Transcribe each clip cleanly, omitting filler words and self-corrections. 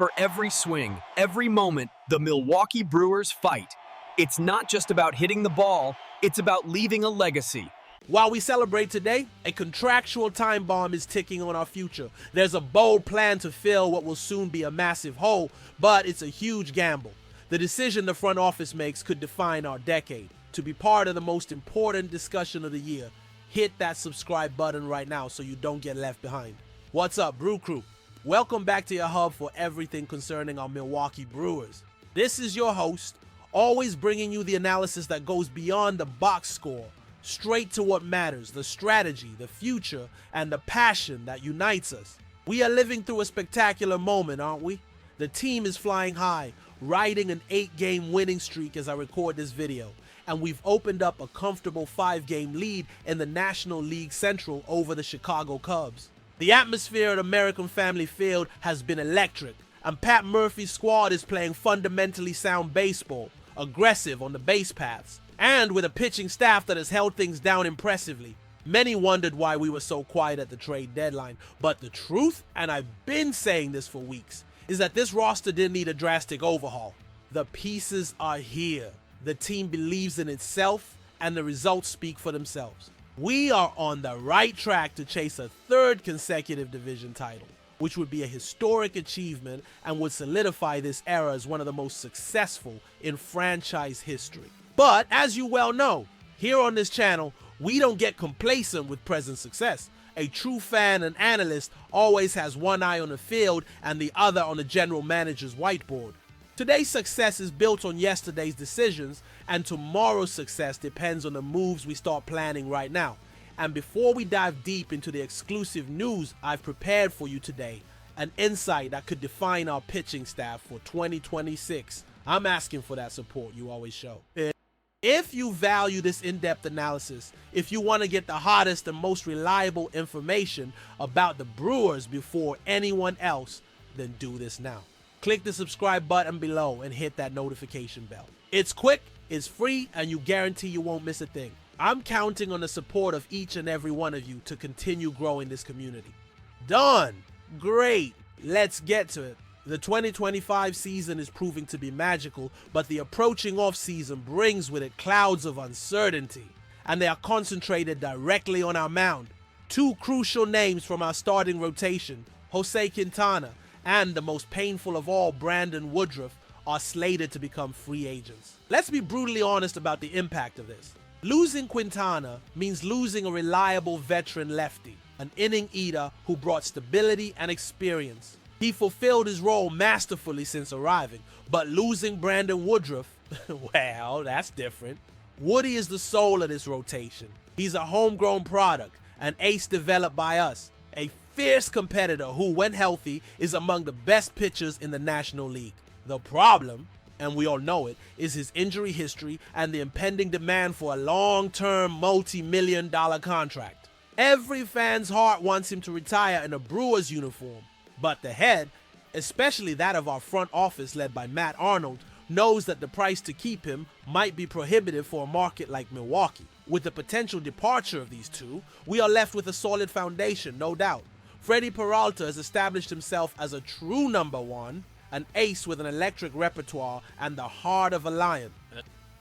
For every swing, every moment, the Milwaukee Brewers fight. It's not just about hitting the ball, it's about leaving a legacy. While we celebrate today, a contractual time bomb is ticking on our future. There's a bold plan to fill what will soon be a massive hole, but it's a huge gamble. The decision the front office makes could define our decade. To be part of the most important discussion of the year, hit that subscribe button right now so you don't get left behind. What's up, Brew Crew? Welcome back to your hub for everything concerning our Milwaukee Brewers. This is your host, always bringing you the analysis that goes beyond the box score, straight to what matters, the strategy, the future, and the passion that unites us. We are living through a spectacular moment, aren't we? The team is flying high, riding an 8-game winning streak as I record this video, and we've opened up a comfortable 5-game lead in the National League Central over the Chicago Cubs. The atmosphere at American Family Field has been electric, and Pat Murphy's squad is playing fundamentally sound baseball, aggressive on the base paths, and with a pitching staff that has held things down impressively. Many wondered why we were so quiet at the trade deadline, but the truth, and I've been saying this for weeks, is that this roster didn't need a drastic overhaul. The pieces are here. The team believes in itself, and the results speak for themselves. We are on the right track to chase a third consecutive division title, which would be a historic achievement and would solidify this era as one of the most successful in franchise history. But as you well know, here on this channel, we don't get complacent with present success. A true fan and analyst always has one eye on the field and the other on the general manager's whiteboard. Today's success is built on yesterday's decisions, and tomorrow's success depends on the moves we start planning right now. And before we dive deep into the exclusive news I've prepared for you today, an insight that could define our pitching staff for 2026, I'm asking for that support you always show. If you value this in-depth analysis, if you want to get the hottest and most reliable information about the Brewers before anyone else, then do this now. Click the subscribe button below and hit that notification bell. It's quick, it's free, and you guarantee you won't miss a thing. I'm counting on the support of each and every one of you to continue growing this community. Done! Great! Let's get to it. The 2025 season is proving to be magical, but the approaching off-season brings with it clouds of uncertainty, and they are concentrated directly on our mound. Two crucial names from our starting rotation, Jose Quintana and the most painful of all, Brandon Woodruff, are slated to become free agents. Let's be brutally honest about the impact of this. Losing Quintana means losing a reliable veteran lefty, an inning eater who brought stability and experience. He fulfilled his role masterfully since arriving, but losing Brandon Woodruff, well, that's different. Woody is the soul of this rotation. He's a homegrown product, an ace developed by us, a fierce competitor who, when healthy, is among the best pitchers in the National League. The problem, and we all know it, is his injury history and the impending demand for a long-term multi-million-dollar contract. Every fan's heart wants him to retire in a Brewers uniform, but the head, especially that of our front office led by Matt Arnold, knows that the price to keep him might be prohibitive for a market like Milwaukee. With the potential departure of these two, we are left with a solid foundation, no doubt. Freddie Peralta has established himself as a true number one, an ace with an electric repertoire and the heart of a lion.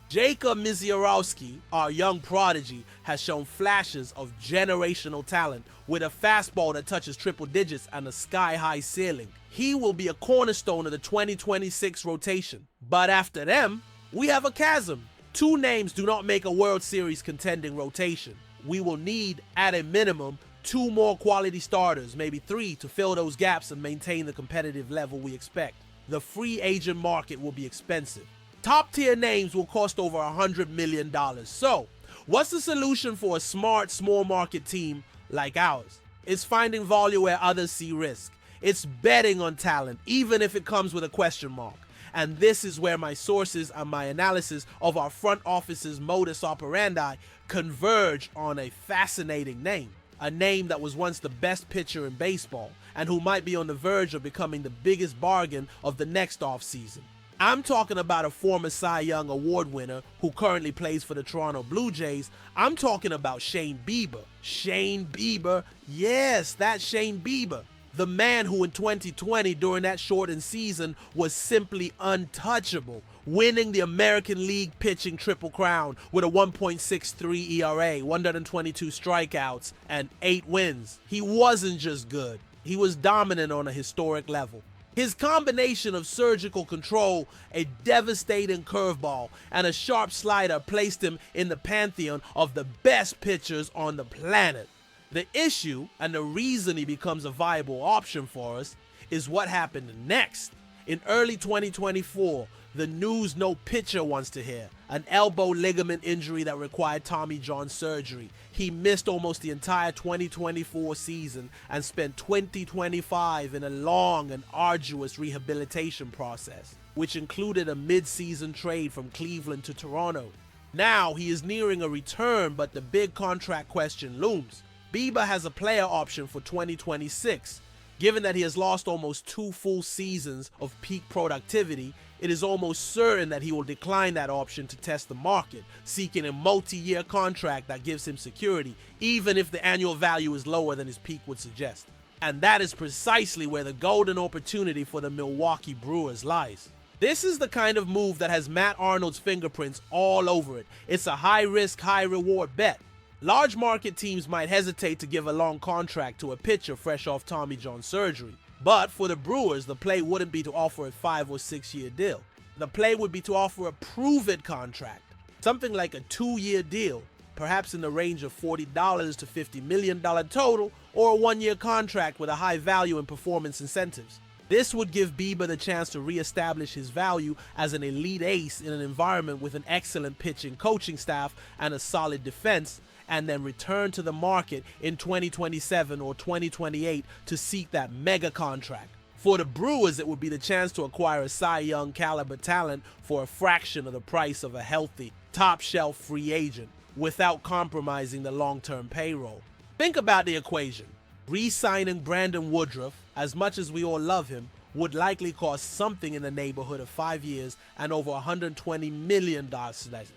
Jacob Misiorowski, our young prodigy, has shown flashes of generational talent with a fastball that touches triple digits and a sky-high ceiling. He will be a cornerstone of the 2026 rotation. But after them, we have a chasm. Two names do not make a World Series contending rotation. We will need, at a minimum, 2 more quality starters, maybe 3, to fill those gaps and maintain the competitive level we expect. The free agent market will be expensive. Top-tier names will cost over $100 million. So, what's the solution for a smart, small-market team like ours? It's finding value where others see risk. It's betting on talent, even if it comes with a question mark. And this is where my sources and my analysis of our front office's modus operandi converge on a fascinating name. A name that was once the best pitcher in baseball, and who might be on the verge of becoming the biggest bargain of the next offseason. I'm talking about a former Cy Young Award winner who currently plays for the Toronto Blue Jays. I'm talking about Shane Bieber. Shane Bieber, yes, that's Shane Bieber. The man who in 2020 during that shortened season was simply untouchable, winning the American League pitching triple crown with a 1.63 ERA, 122 strikeouts, and 8 wins. He wasn't just good, he was dominant on a historic level. His combination of surgical control, a devastating curveball, and a sharp slider placed him in the pantheon of the best pitchers on the planet. The issue, and the reason he becomes a viable option for us, is what happened next. In early 2024, the news no pitcher wants to hear: an elbow ligament injury that required Tommy John surgery. He missed almost the entire 2024 season and spent 2025 in a long and arduous rehabilitation process, which included a mid-season trade from Cleveland to Toronto. Now he is nearing a return, but the big contract question looms. Bieber has a player option for 2026. Given that he has lost almost 2 full seasons of peak productivity, it is almost certain that he will decline that option to test the market, seeking a multi-year contract that gives him security, even if the annual value is lower than his peak would suggest. And that is precisely where the golden opportunity for the Milwaukee Brewers lies. This is the kind of move that has Matt Arnold's fingerprints all over it. It's a high-risk, high-reward bet. Large market teams might hesitate to give a long contract to a pitcher fresh off Tommy John surgery. But for the Brewers, the play wouldn't be to offer a 5 or 6 year deal. The play would be to offer a prove-it contract, something like a 2-year deal, perhaps in the range of $40 to $50 million total, or a 1-year contract with a high value and performance incentives. This would give Bieber the chance to re-establish his value as an elite ace in an environment with an excellent pitching coaching staff and a solid defense, and then return to the market in 2027 or 2028 to seek that mega contract. For the Brewers, it would be the chance to acquire a Cy Young caliber talent for a fraction of the price of a healthy, top-shelf free agent without compromising the long-term payroll. Think about the equation. Re-signing Brandon Woodruff, as much as we all love him, would likely cost something in the neighborhood of 5 years and over $120 million.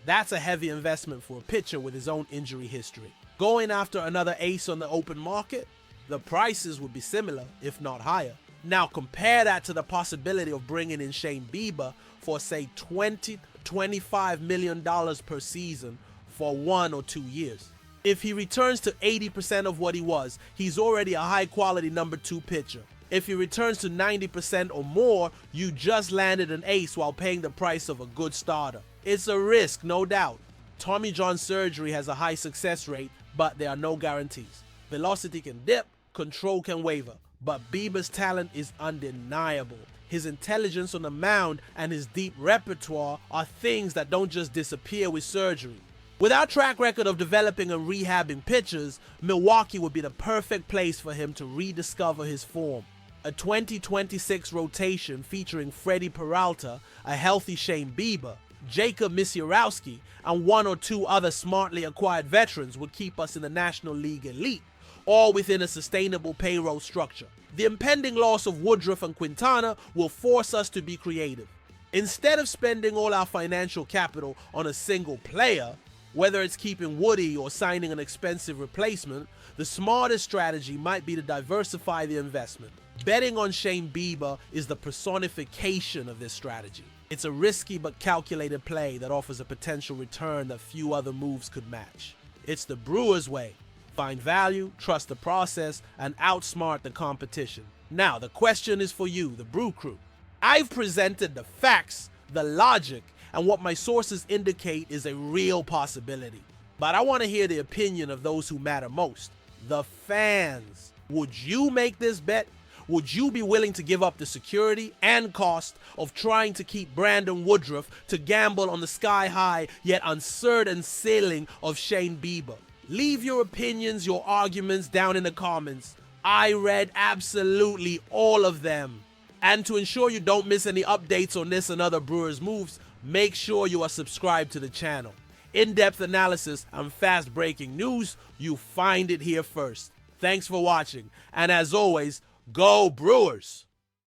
That's a heavy investment for a pitcher with his own injury history. Going after another ace on the open market, the prices would be similar, if not higher. Now compare that to the possibility of bringing in Shane Bieber for say $20 to $25 million per season for 1 or 2 years. If he returns to 80% of what he was, he's already a high-quality number 2 pitcher. If he returns to 90% or more, you just landed an ace while paying the price of a good starter. It's a risk, no doubt. Tommy John surgery has a high success rate, but there are no guarantees. Velocity can dip, control can waver, but Bieber's talent is undeniable. His intelligence on the mound and his deep repertoire are things that don't just disappear with surgery. With our track record of developing and rehabbing pitchers, Milwaukee would be the perfect place for him to rediscover his form. A 2026 rotation featuring Freddie Peralta, a healthy Shane Bieber, Jacob Misiorowski, and 1 or 2 other smartly acquired veterans would keep us in the National League elite, all within a sustainable payroll structure. The impending loss of Woodruff and Quintana will force us to be creative. Instead of spending all our financial capital on a single player, whether it's keeping Woody or signing an expensive replacement, the smartest strategy might be to diversify the investment. Betting on Shane Bieber is the personification of this strategy. It's a risky but calculated play that offers a potential return that few other moves could match. It's the Brewers way. Find value, trust the process, and outsmart the competition. Now, the question is for you, the Brew Crew. I've presented the facts, the logic, and what my sources indicate is a real possibility. But I want to hear the opinion of those who matter most, the fans. Would you make this bet? Would you be willing to give up the security and cost of trying to keep Brandon Woodruff to gamble on the sky-high yet uncertain ceiling of Shane Bieber? Leave your opinions, your arguments down in the comments. I read absolutely all of them. And to ensure you don't miss any updates on this and other Brewers moves, make sure you are subscribed to the channel. In-depth analysis and fast-breaking news, you find it here first. Thanks for watching, and as always, go Brewers!